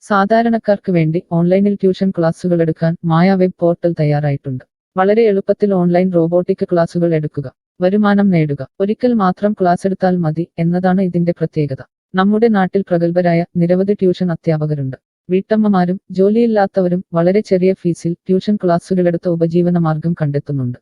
സാധാരണക്കാർക്ക് വേണ്ടി ഓൺലൈനിൽ ട്യൂഷൻ ക്ലാസുകൾ എടുക്കാൻ മായ വെബ് പോർട്ടൽ തയ്യാറായിട്ടുണ്ട്. വളരെ എളുപ്പത്തിൽ ഓൺലൈൻ റോബോട്ടിക് ക്ലാസുകൾ എടുക്കുക, വരുമാനം നേടുക. ഒരിക്കൽ മാത്രം ക്ലാസ് എടുത്താൽ മതി എന്നതാണ് ഇതിന്റെ പ്രത്യേകത. നമ്മുടെ നാട്ടിൽ പ്രഗത്ഭരായ നിരവധി ട്യൂഷൻ അധ്യാപകരുണ്ട്. വീട്ടമ്മമാരും ജോലിയില്ലാത്തവരും വളരെ ചെറിയ ഫീസിൽ ട്യൂഷൻ ക്ലാസുകളെടുത്ത് ഉപജീവന മാർഗം കണ്ടെത്തുന്നുണ്ട്.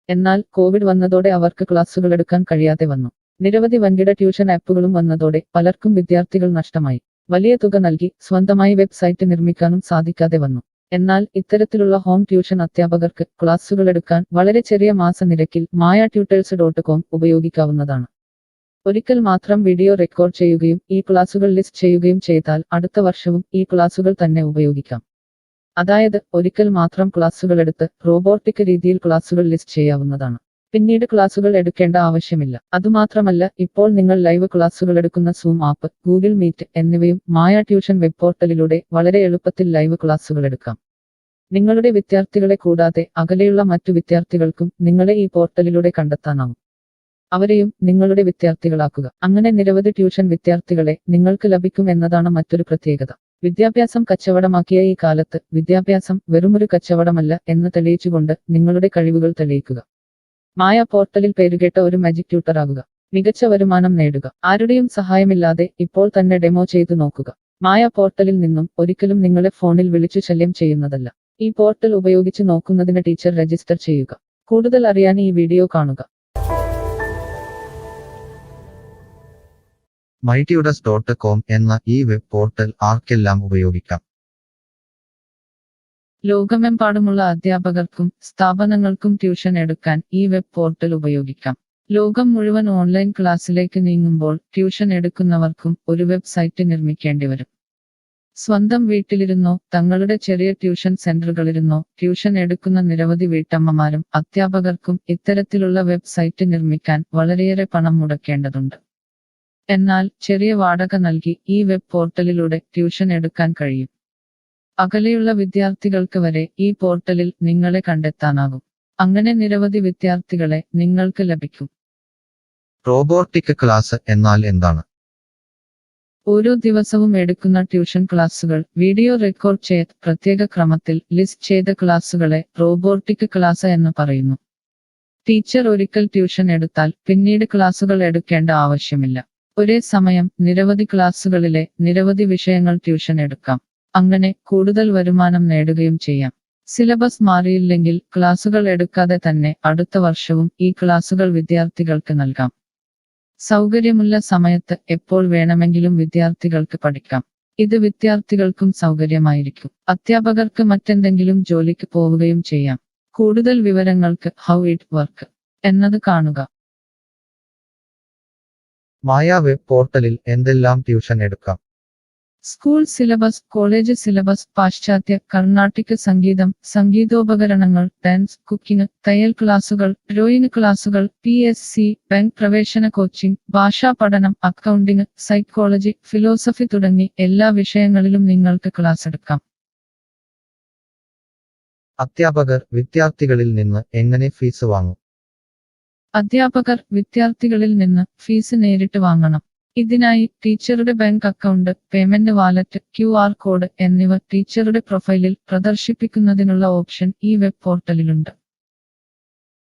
എന്നാൽ കോവിഡ് വന്നതോടെ അവർക്ക് ക്ലാസുകൾ എടുക്കാൻ കഴിയാതെ വന്നു. നിരവധി വൻകിട ട്യൂഷൻ ആപ്പുകളും വന്നതോടെ പലർക്കും വിദ്യാർത്ഥികൾ നഷ്ടമായി. വലിയ തുക നൽകി സ്വന്തമായി വെബ്സൈറ്റ് നിർമ്മിക്കാനും സാധിക്കാതെ വന്നു. എന്നാൽ ഇത്തരത്തിലുള്ള ഹോം ട്യൂഷൻ അധ്യാപകർക്ക് ക്ലാസുകൾ എടുക്കാൻ വളരെ ചെറിയ മാസ നിരക്കിൽ mayatutors.com ഉപയോഗിക്കാവുന്നതാണ്. ഒരിക്കൽ മാത്രം വീഡിയോ റെക്കോർഡ് ചെയ്യുകയും ഈ ക്ലാസുകൾ ലിസ്റ്റ് ചെയ്യുകയും ചെയ്താൽ അടുത്ത വർഷവും ഈ ക്ലാസുകൾ തന്നെ ഉപയോഗിക്കാം. അതായത് ഒരിക്കൽ മാത്രം ക്ലാസുകൾ എടുത്ത് റോബോട്ടിക് രീതിയിൽ ക്ലാസുകൾ ലിസ്റ്റ് ചെയ്യാവുന്നതാണ്. പിന്നീട് ക്ലാസുകൾ എടുക്കേണ്ട ആവശ്യമില്ല. അതുമാത്രമല്ല, ഇപ്പോൾ നിങ്ങൾ ലൈവ് ക്ലാസുകൾ എടുക്കുന്ന സൂം ആപ്പ്, ഗൂഗിൾ മീറ്റ് എന്നിവയും മായ ട്യൂഷൻ വെബ് പോർട്ടലിലൂടെ വളരെ എളുപ്പത്തിൽ ലൈവ് ക്ലാസുകൾ എടുക്കാം. നിങ്ങളുടെ വിദ്യാർത്ഥികളെ കൂടാതെ അകലെയുള്ള മറ്റു വിദ്യാർത്ഥികൾക്കും നിങ്ങളെ ഈ പോർട്ടലിലൂടെ കണ്ടെത്താനാവും. അവരെയും നിങ്ങളുടെ വിദ്യാർത്ഥികളാക്കുക. അങ്ങനെ നിരവധി ട്യൂഷൻ വിദ്യാർത്ഥികളെ നിങ്ങൾക്ക് ലഭിക്കും എന്നതാണ് മറ്റൊരു പ്രത്യേകത. വിദ്യാഭ്യാസം കച്ചവടമാക്കിയ ഈ കാലത്ത് വിദ്യാഭ്യാസം വെറുമൊരു കച്ചവടമല്ല എന്ന് തെളിയിച്ചുകൊണ്ട് നിങ്ങളുടെ കഴിവുകൾ തെളിയിക്കുക. മായ പോർട്ടലിൽ പേരുകേട്ട ഒരു മാജിക് ട്യൂട്ടർ ആകുക. മികച്ച വരുമാനം നേടുക. ആരുടെയും സഹായമില്ലാതെ ഇപ്പോൾ തന്നെ ഡെമോ ചെയ്തു നോക്കുക. മായ പോർട്ടലിൽ നിന്നും ഒരിക്കലും നിങ്ങളെ ഫോണിൽ വിളിച്ചു ശല്യം ചെയ്യുന്നതല്ല. ഈ പോർട്ടൽ ഉപയോഗിച്ച് നോക്കുന്നതിന് ടീച്ചർ രജിസ്റ്റർ ചെയ്യുക. കൂടുതൽ അറിയാൻ ഈ വീഡിയോ കാണുക. mytutors.com എന്ന ഈ വെബ് പോർട്ടൽ ആർക്കെല്ലാം ഉപയോഗിക്കാം? ലോകമെമ്പാടുമുള്ള അധ്യാപകർക്കും സ്ഥാപനങ്ങൾക്കും ട്യൂഷൻ എടുക്കാൻ ഈ വെബ് പോർട്ടൽ ഉപയോഗിക്കാം. ലോകം മുഴുവൻ ഓൺലൈൻ ക്ലാസ്സിലേക്ക് നീങ്ങുമ്പോൾ ട്യൂഷൻ എടുക്കുന്നവർക്കും ഒരു വെബ്സൈറ്റ് നിർമ്മിക്കേണ്ടി വരും. സ്വന്തം വീട്ടിലിരുന്നോ തങ്ങളുടെ ചെറിയ ട്യൂഷൻ സെന്ററുകളിലിരുന്നോ ട്യൂഷൻ എടുക്കുന്ന നിരവധി വീട്ടമ്മമാരും അധ്യാപകർക്കും ഇത്തരത്തിലുള്ള വെബ്സൈറ്റ് നിർമ്മിക്കാൻ വളരെയേറെ പണം മുടക്കേണ്ടതുണ്ട്. എന്നാൽ ചെറിയ വാടക നൽകി ഈ വെബ് പോർട്ടലിലൂടെ ട്യൂഷൻ എടുക്കാൻ കഴിയും. അകലെയുള്ള വിദ്യാർത്ഥികൾക്ക് വരെ ഈ പോർട്ടലിൽ നിങ്ങളെ കണ്ടെത്താനാകും. അങ്ങനെ നിരവധി വിദ്യാർത്ഥികളെ നിങ്ങൾക്ക് ലഭിക്കും. റോബോട്ടിക് ക്ലാസ് എന്നാൽ എന്താണ്? ഓരോ ദിവസവും എടുക്കുന്ന ട്യൂഷൻ ക്ലാസുകൾ വീഡിയോ റെക്കോർഡ് ചെയ്ത് പ്രത്യേക ക്രമത്തിൽ ലിസ്റ്റ് ചെയ്ത ക്ലാസുകളെ റോബോട്ടിക് ക്ലാസ് എന്ന് പറയുന്നു. ടീച്ചർ ഒരിക്കൽ ട്യൂഷൻ എടുത്താൽ പിന്നീട് ക്ലാസുകൾ എടുക്കേണ്ട ആവശ്യമില്ല. ഒരേ സമയം നിരവധി ക്ലാസുകളിലെ നിരവധി വിഷയങ്ങൾ ട്യൂഷൻ എടുക്കാം. അങ്ങനെ കൂടുതൽ വരുമാനം നേടുകയും ചെയ്യാം. സിലബസ് മാറിയില്ലെങ്കിൽ ക്ലാസുകൾ എടുക്കാതെ തന്നെ അടുത്ത വർഷവും ഈ ക്ലാസുകൾ വിദ്യാർത്ഥികൾക്ക് നൽകാം. സൗകര്യമുള്ള സമയത്ത് എപ്പോൾ വേണമെങ്കിലും വിദ്യാർത്ഥികൾക്ക് പഠിക്കാം. ഇത് വിദ്യാർത്ഥികൾക്കും സൗകര്യമായിരിക്കും. അധ്യാപകർക്ക് മറ്റെന്തെങ്കിലും ജോലിക്ക് പോവുകയും ചെയ്യാം. കൂടുതൽ വിവരങ്ങൾക്ക് ഹൗ ഇറ്റ് വർക്ക് എന്നത് കാണുക. മായ വെബ് പോർട്ടലിൽ എന്തെല്ലാം ട്യൂഷൻ എടുക്കാം? സ്കൂൾ സിലബസ്, കോളേജ് സിലബസ്, പാശ്ചാത്യ, കർണാട്ടിക് സംഗീതം, സംഗീതോപകരണങ്ങൾ, ഡാൻസ്, കുക്കിംഗ്, തയ്യൽ ക്ലാസുകൾ, ഡ്രോയിങ് ക്ലാസുകൾ, PSC, ബാങ്ക് പ്രവേശന കോച്ചിംഗ്, ഭാഷാ പഠനം, അക്കൗണ്ടിംഗ്, സൈക്കോളജി, ഫിലോസഫി തുടങ്ങി എല്ലാ വിഷയങ്ങളിലും നിങ്ങൾക്ക് ക്ലാസ് എടുക്കാം. അധ്യാപകർ വിദ്യാർത്ഥികളിൽ നിന്ന് എങ്ങനെ ഫീസ് വാങ്ങും? അധ്യാപകർ വിദ്യാർത്ഥികളിൽ നിന്ന് ഫീസ് നേരിട്ട് വാങ്ങണം. ഇതിനായി ടീച്ചറുടെ bank account, payment wallet, QR code എന്നിവ ടീച്ചറുടെ പ്രൊഫൈലിൽ പ്രദർശിപ്പിക്കുന്നതിനുള്ള ഓപ്ഷൻ ഈ വെബ് പോർട്ടലിലുണ്ട്.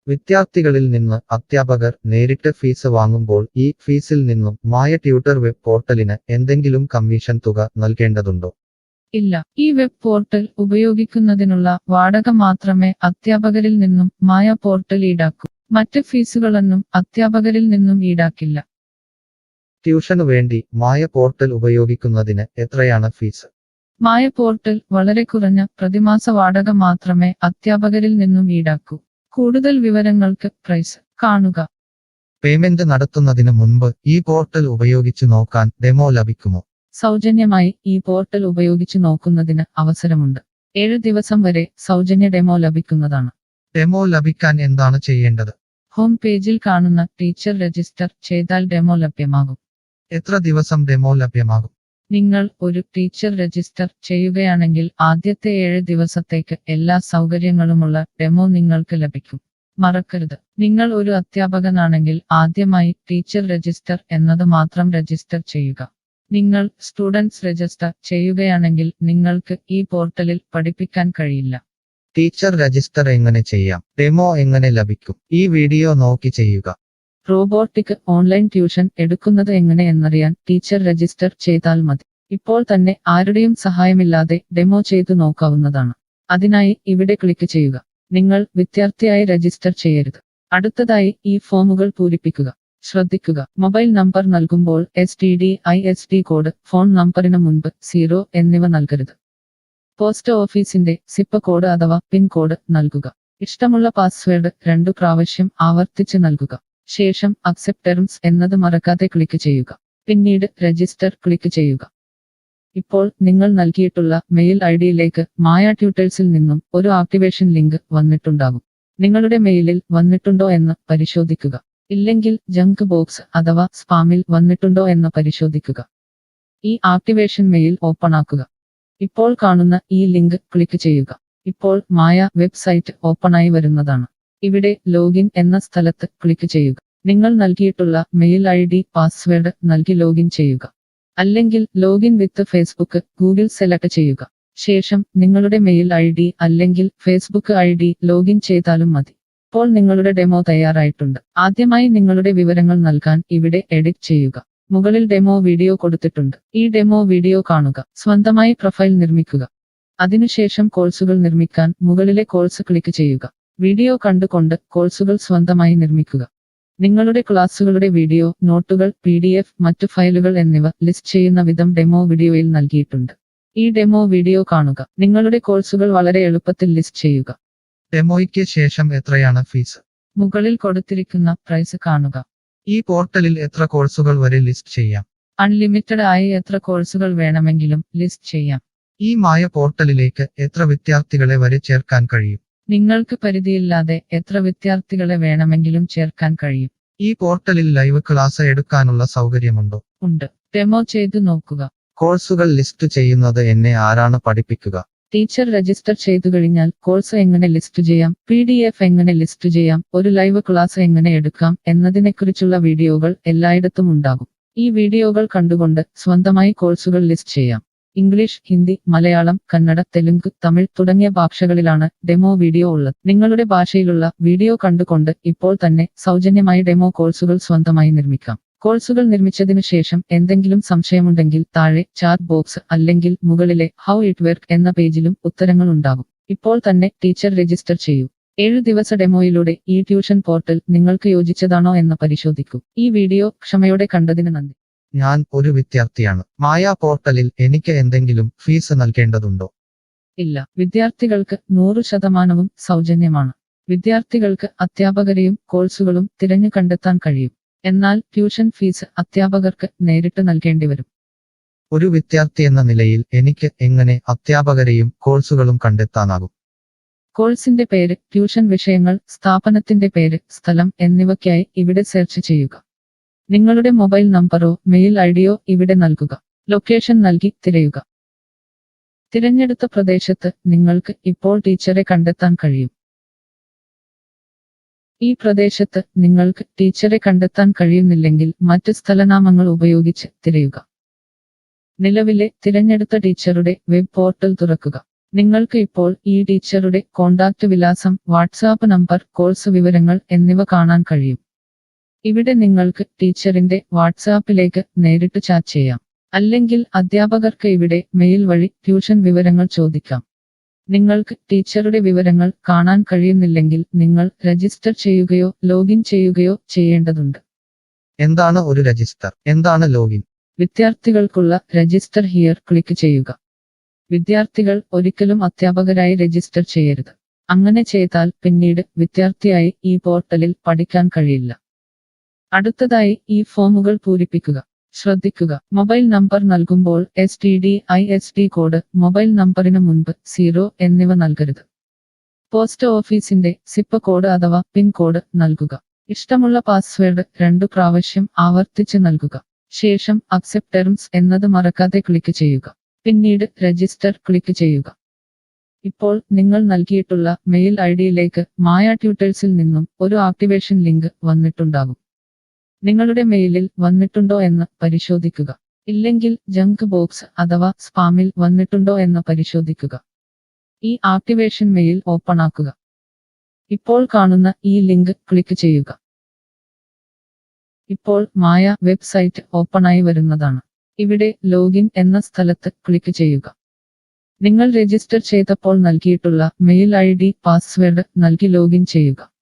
വിദ്യാർത്ഥികളിൽ നിന്ന് അധ്യാപകർ നേരിട്ട് ഫീസ് വാങ്ങുമ്പോൾ ഈ ഫീസിൽ നിന്നും മായ ട്യൂട്ടർ വെബ് പോർട്ടലിന് എന്തെങ്കിലും കമ്മീഷൻ തുക നൽകേണ്ടതുണ്ടോ? ഇല്ല. ഈ വെബ് പോർട്ടൽ ഉപയോഗിക്കുന്നതിനുള്ള വാടക മാത്രമേ അധ്യാപകരിൽ നിന്നും മായ പോർട്ടൽ ഈടാക്കൂ. മറ്റ് ഫീസുകളൊന്നും അധ്യാപകരിൽ നിന്നും ഈടാക്കില്ല. ട്യൂഷനു വേണ്ടി മായ പോർട്ടൽ ഉപയോഗിക്കുന്നതിന് എത്രയാണ് ഫീസ്? മായ പോർട്ടൽ വളരെ കുറഞ്ഞ പ്രതിമാസ വാടക മാത്രമേ അധ്യാപകരിൽ നിന്നും ഈടാക്കൂ. കൂടുതൽ വിവരങ്ങൾക്ക് പ്രൈസ് കാണുക. പേയ്മെന്റ് നടത്തുന്നതിന് മുൻപ് ഈ പോർട്ടൽ ഉപയോഗിച്ചു നോക്കാൻ ഡെമോ ലഭിക്കുമോ? സൗജന്യമായി ഈ പോർട്ടൽ ഉപയോഗിച്ചു നോക്കുന്നതിന് അവസരമുണ്ട്. 7 ദിവസം വരെ സൗജന്യ ഡെമോ ലഭിക്കുന്നതാണ്. ഡെമോ ലഭിക്കാൻ എന്താണ് ചെയ്യേണ്ടത്? ഹോം പേജിൽ കാണുന്ന ടീച്ചർ രജിസ്റ്റർ ചെയ്താൽ ഡെമോ ലഭ്യമാകും. എത്ര ദിവസം ഡെമോ ലഭ്യമാകും? നിങ്ങൾ ഒരു ടീച്ചർ രജിസ്റ്റർ ചെയ്യുകയാണെങ്കിൽ ആദ്യത്തെ 7 ദിവസത്തേക്ക് എല്ലാ സൗകര്യങ്ങളുമുള്ള ഡെമോ നിങ്ങൾക്ക് ലഭിക്കും. മറക്കരുത്, നിങ്ങൾ ഒരു അധ്യാപകനാണെങ്കിൽ ആദ്യമായി ടീച്ചർ രജിസ്റ്റർ എന്നത് മാത്രം രജിസ്റ്റർ ചെയ്യുക. നിങ്ങൾ സ്റ്റുഡൻസ് രജിസ്റ്റർ ചെയ്യുകയാണെങ്കിൽ നിങ്ങൾക്ക് ഈ പോർട്ടലിൽ പഠിപ്പിക്കാൻ കഴിയില്ല. ടീച്ചർ രജിസ്റ്റർ എങ്ങനെ ചെയ്യാം? ഡെമോ എങ്ങനെ ലഭിക്കും? ഈ വീഡിയോ നോക്കി ചെയ്യുക. റോബോട്ടിക് ഓൺലൈൻ ട്യൂഷൻ എടുക്കുന്നത് എങ്ങനെ എന്നറിയാൻ ടീച്ചർ രജിസ്റ്റർ ചെയ്താൽ മതി. ഇപ്പോൾ തന്നെ ആരുടെയും സഹായമില്ലാതെ ഡെമോ ചെയ്തു നോക്കാവുന്നതാണ്. അതിനായി ഇവിടെ ക്ലിക്ക് ചെയ്യുക. നിങ്ങൾ വിദ്യാർത്ഥിയായി രജിസ്റ്റർ ചെയ്യരുത്. അടുത്തതായി ഈ ഫോമുകൾ പൂരിപ്പിക്കുക. ശ്രദ്ധിക്കുക, മൊബൈൽ നമ്പർ നൽകുമ്പോൾ STD/ISD കോഡ്, ഫോൺ നമ്പറിന് മുൻപ് 0 എന്നിവ നൽകരുത്. പോസ്റ്റ് ഓഫീസിന്റെ സിപ്പ് കോഡ് അഥവാ പിൻ കോഡ് നൽകുക. ഇഷ്ടമുള്ള പാസ്വേഡ് 2 പ്രാവശ്യം ആവർത്തിച്ച് നൽകുക. ശേഷം അക്സെപ്റ്റ് ടേംസ് എന്നത് മറക്കാതെ ക്ലിക്ക് ചെയ്യുക. പിന്നീട് രജിസ്റ്റർ ക്ലിക്ക് ചെയ്യുക. ഇപ്പോൾ നിങ്ങൾ നൽകിയിട്ടുള്ള മെയിൽ ഐഡിയിലേക്ക് മായ ട്യൂട്ടേഴ്സിൽ നിന്നും ഒരു ആക്ടിവേഷൻ ലിങ്ക് വന്നിട്ടുണ്ടാകും. നിങ്ങളുടെ മെയിലിൽ വന്നിട്ടുണ്ടോ എന്ന് പരിശോധിക്കുക. ഇല്ലെങ്കിൽ ജങ്ക് ബോക്സ് അഥവാ സ്പാമിൽ വന്നിട്ടുണ്ടോ എന്ന് പരിശോധിക്കുക. ഈ ആക്ടിവേഷൻ മെയിൽ ഓപ്പൺ ആക്കുക. ഇപ്പോൾ കാണുന്ന ഈ ലിങ്ക് ക്ലിക്ക് ചെയ്യുക. ഇപ്പോൾ മായ വെബ്സൈറ്റ് ഓപ്പണായി വരുന്നതാണ്. ഇവിടെ ലോഗിൻ എന്ന സ്ഥലത്ത് ക്ലിക്ക് ചെയ്യുക. നിങ്ങൾ നൽകിയിട്ടുള്ള മെയിൽ ID, പാസ്വേഡ് നൽകി ലോഗിൻ ചെയ്യുക. അല്ലെങ്കിൽ ലോഗിൻ വിത്ത് ഫേസ്ബുക്ക്, ഗൂഗിൾ സെലക്ട് ചെയ്യുക. ശേഷം നിങ്ങളുടെ മെയിൽ ID അല്ലെങ്കിൽ ഫേസ്ബുക്ക് ID ലോഗിൻ ചെയ്താലും മതി. ഇപ്പോൾ നിങ്ങളുടെ ഡെമോ തയ്യാറായിട്ടുണ്ട്. ആദ്യമായി നിങ്ങളുടെ വിവരങ്ങൾ നൽകാൻ ഇവിടെ എഡിറ്റ് ചെയ്യുക. മുകളിൽ ഡെമോ വീഡിയോ കൊടുത്തിട്ടുണ്ട്. ഈ ഡെമോ വീഡിയോ കാണുക. സ്വന്തമായി പ്രൊഫൈൽ നിർമ്മിക്കുക. അതിനുശേഷം കോഴ്സുകൾ നിർമ്മിക്കാൻ മുകളിലെ കോഴ്സ് ക്ലിക്ക് ചെയ്യുക. വീഡിയോ കണ്ടുകൊണ്ട് കോഴ്സുകൾ സ്വന്തമായി നിർമ്മിക്കുക. നിങ്ങളുടെ ക്ലാസുകളുടെ വീഡിയോ, നോട്ടുകൾ, PDF, മറ്റു ഫയലുകൾ എന്നിവ ലിസ്റ്റ് ചെയ്യുന്ന വിധം ഡെമോ വീഡിയോയിൽ നൽകിയിട്ടുണ്ട്. ഈ ഡെമോ വീഡിയോ കാണുക. നിങ്ങളുടെ കോഴ്സുകൾ വളരെ എളുപ്പത്തിൽ ലിസ്റ്റ് ചെയ്യുക. ഡെമോയ്ക്ക് ശേഷം എത്രയാണ് ഫീസ്? മുകളിൽ കൊടുത്തിരിക്കുന്ന പ്രൈസ് കാണുക. ഈ പോർട്ടലിൽ എത്ര കോഴ്സുകൾ വരെ ലിസ്റ്റ് ചെയ്യാം? അൺലിമിറ്റഡ് ആയി എത്ര കോഴ്സുകൾ വേണമെങ്കിലും ലിസ്റ്റ് ചെയ്യാം. ഈ മായ പോർട്ടലിലേക്ക് എത്ര വിദ്യാർത്ഥികളെ വരെ ചേർക്കാൻ കഴിയും? നിങ്ങൾക്ക് പരിധിയില്ലാതെ എത്ര വിദ്യാർത്ഥികളെ വേണമെങ്കിലും ചേർക്കാൻ കഴിയും. ഈ പോർട്ടലിൽ ലൈവ് ക്ലാസ് എടുക്കാനുള്ള സൗകര്യമുണ്ടോ? ഉണ്ട്. ഡെമോ ചെയ്തു നോക്കുക. കോഴ്സുകൾ ലിസ്റ്റ് ചെയ്യുന്നത് എന്നെ ആരാണ് പഠിപ്പിക്കുക? ടീച്ചർ രജിസ്റ്റർ ചെയ്തു കഴിഞ്ഞാൽ കോഴ്സ് എങ്ങനെ ലിസ്റ്റ് ചെയ്യാം, PDF എങ്ങനെ ലിസ്റ്റ് ചെയ്യാം, ഒരു ലൈവ് ക്ലാസ് എങ്ങനെ എടുക്കാം എന്നതിനെക്കുറിച്ചുള്ള വീഡിയോകൾ എല്ലായിടത്തും ഉണ്ടാകും. ഈ വീഡിയോകൾ കണ്ടുകൊണ്ട് സ്വന്തമായി കോഴ്സുകൾ ലിസ്റ്റ് ചെയ്യാം. ഇംഗ്ലീഷ്, ഹിന്ദി, മലയാളം, കന്നഡ, തെലുങ്ക്, തമിഴ് തുടങ്ങിയ ഭാഷകളിലാണ് ഡെമോ വീഡിയോ ഉള്ളത്. നിങ്ങളുടെ ഭാഷയിലുള്ള വീഡിയോ കണ്ടുകൊണ്ട് ഇപ്പോൾ തന്നെ സൗജന്യമായി ഡെമോ കോഴ്സുകൾ സ്വന്തമായി നിർമ്മിക്കാം. കോഴ്സുകൾ നിർമ്മിച്ചതിനു ശേഷം എന്തെങ്കിലും സംശയമുണ്ടെങ്കിൽ താഴെ ചാറ്റ് ബോക്സ് അല്ലെങ്കിൽ മുകളിലെ ഹൗ ഇറ്റ് വർക്ക് എന്ന പേജിലും ഉത്തരങ്ങൾ ഉണ്ടാകും. ഇപ്പോൾ തന്നെ ടീച്ചർ രജിസ്റ്റർ ചെയ്യൂ. 7 ദിവസ ഡെമോയിലൂടെ ഈ ട്യൂഷൻ പോർട്ടൽ നിങ്ങൾക്ക് യോജിച്ചതാണോ എന്ന് പരിശോധിക്കൂ. ഈ വീഡിയോ ക്ഷമയോടെ കണ്ടതിന് നന്ദി. ഞാൻ ഒരു വിദ്യാർത്ഥിയാണ്. മായ പോർട്ടലിൽ എനിക്ക് എന്തെങ്കിലും ഫീസ് നൽകേണ്ടതുണ്ടോ? ഇല്ല. വിദ്യാർത്ഥികൾക്ക് 100% സൗജന്യമാണ്. വിദ്യാർത്ഥികൾക്ക് അധ്യാപകരെയും കോഴ്സുകളും തിരഞ്ഞു കണ്ടെത്താൻ കഴിയും. എന്നാൽ ട്യൂഷൻ ഫീസ് അധ്യാപകർക്ക് നേരിട്ട് നൽകേണ്ടി വരും. ഒരു വിദ്യാർത്ഥി എന്ന നിലയിൽ എനിക്ക് എങ്ങനെ അധ്യാപകരെയും കോഴ്സുകളും കണ്ടെത്താനാകും? കോഴ്സിന്റെ പേര്, ട്യൂഷൻ വിഷയങ്ങൾ, സ്ഥാപനത്തിന്റെ പേര്, സ്ഥലം എന്നിവയ്ക്കായി ഇവിടെ സെർച്ച് ചെയ്യുക. നിങ്ങളുടെ മൊബൈൽ നമ്പറോ മെയിൽ ഐഡിയോ ഇവിടെ നൽകുക. ലൊക്കേഷൻ നൽകി തിരയുക. തിരഞ്ഞെടുത്ത പ്രദേശത്ത് നിങ്ങൾക്ക് ഇപ്പോൾ ടീച്ചറെ കണ്ടെത്താൻ കഴിയും. ഈ പ്രദേശത്ത് നിങ്ങൾക്ക് ടീച്ചറെ കണ്ടെത്താൻ കഴിയുന്നില്ലെങ്കിൽ മറ്റ് സ്ഥലനാമങ്ങൾ ഉപയോഗിച്ച് തിരയുക. നിലവിലെ തിരഞ്ഞെടുത്ത ടീച്ചറുടെ വെബ് പോർട്ടൽ തുറക്കുക. നിങ്ങൾക്ക് ഇപ്പോൾ ഈ ടീച്ചറുടെ കോൺടാക്റ്റ് വിലാസം, വാട്സാപ്പ് നമ്പർ, കോഴ്സ് വിവരങ്ങൾ എന്നിവ കാണാൻ കഴിയും. ഇവിടെ നിങ്ങൾക്ക് ടീച്ചറിന്റെ വാട്സാപ്പിലേക്ക് നേരിട്ട് ചാറ്റ് ചെയ്യാം. അല്ലെങ്കിൽ അധ്യാപകർക്ക് ഇവിടെ മെയിൽ വഴി ട്യൂഷൻ വിവരങ്ങൾ ചോദിക്കാം. നിങ്ങൾക്ക് ടീച്ചറുടെ വിവരങ്ങൾ കാണാൻ കഴിയുന്നില്ലെങ്കിൽ നിങ്ങൾ രജിസ്റ്റർ ചെയ്യുകയോ ലോഗിൻ ചെയ്യുകയോ ചെയ്യേണ്ടതുണ്ട്. എന്താണ് ഒരു രജിസ്റ്റർ? എന്താണ് ലോഗിൻ? വിദ്യാർത്ഥികൾക്കുള്ള രജിസ്റ്റർ ഹിയർ ക്ലിക്ക് ചെയ്യുക. വിദ്യാർത്ഥികൾ ഒരിക്കലും അധ്യാപകരായി രജിസ്റ്റർ ചെയ്യരുത്. അങ്ങനെ ചെയ്താൽ പിന്നീട് വിദ്യാർത്ഥിയായി ഈ പോർട്ടലിൽ പഠിക്കാൻ കഴിയില്ല. അടുത്തതായി ഈ ഫോമുകൾ പൂരിപ്പിക്കുക. ശ്രദ്ധിക്കുക, മൊബൈൽ നമ്പർ നൽകുമ്പോൾ STD/ISD കോഡ്, മൊബൈൽ നമ്പറിന് മുൻപ് 0 എന്നിവ നൽകരുത്. പോസ്റ്റ് ഓഫീസിന്റെ സിപ്പ് കോഡ് അഥവാ പിൻ കോഡ് നൽകുക. ഇഷ്ടമുള്ള പാസ്വേഡ് 2 പ്രാവശ്യം ആവർത്തിച്ച് നൽകുക. ശേഷം അക്സെപ്റ്റ് ടേംസ് എന്നത് മറക്കാതെ ക്ലിക്ക് ചെയ്യുക. പിന്നീട് രജിസ്റ്റർ ക്ലിക്ക് ചെയ്യുക. ഇപ്പോൾ നിങ്ങൾ നൽകിയിട്ടുള്ള മെയിൽ ഐഡിയിലേക്ക് മായ ട്യൂട്ടേഴ്സിൽ നിന്നും ഒരു ആക്ടിവേഷൻ ലിങ്ക് വന്നിട്ടുണ്ടാകും. നിങ്ങളുടെ മെയിലിൽ വന്നിട്ടുണ്ടോ എന്ന് പരിശോധിക്കുക. ഇല്ലെങ്കിൽ ജങ്ക് ബോക്സ് അഥവാ സ്പാമിൽ വന്നിട്ടുണ്ടോ എന്ന് പരിശോധിക്കുക. ഈ ആക്ടിവേഷൻ മെയിൽ ഓപ്പൺ ആക്കുക. ഇപ്പോൾ കാണുന്ന ഈ ലിങ്ക് ക്ലിക്ക് ചെയ്യുക. ഇപ്പോൾ മായ വെബ്സൈറ്റ് ഓപ്പണായി വരുന്നതാണ്. ഇവിടെ ലോഗിൻ എന്ന സ്ഥലത്ത് ക്ലിക്ക് ചെയ്യുക. നിങ്ങൾ രജിസ്റ്റർ ചെയ്തപ്പോൾ നൽകിയിട്ടുള്ള മെയിൽ ID പാസ്വേഡ് നൽകി ലോഗിൻ ചെയ്യുക.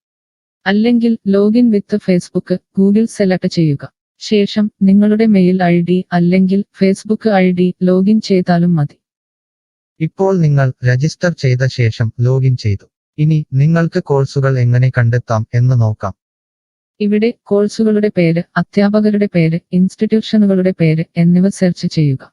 അല്ലെങ്കിൽ ലോഗിൻ വിത്ത് ഫേസ്ബുക്ക് ഗൂഗിൾ സെലക്ട് ചെയ്യുക. ശേഷം നിങ്ങളുടെ മെയിൽ ID അല്ലെങ്കിൽ ഫേസ്ബുക്ക് ID ലോഗിൻ ചെയ്താലും മതി. ഇപ്പോൾ നിങ്ങൾ രജിസ്റ്റർ ചെയ്ത ശേഷം ലോഗിൻ ചെയ്തു. ഇനി നിങ്ങൾക്ക് കോഴ്സുകൾ എങ്ങനെ കണ്ടെത്താം എന്ന് നോക്കാം. ഇവിടെ കോഴ്സുകളുടെ പേര്, അധ്യാപകരുടെ പേര്, ഇൻസ്റ്റിറ്റ്യൂഷനുകളുടെ പേര് എന്നിവ സെർച്ച് ചെയ്യുക.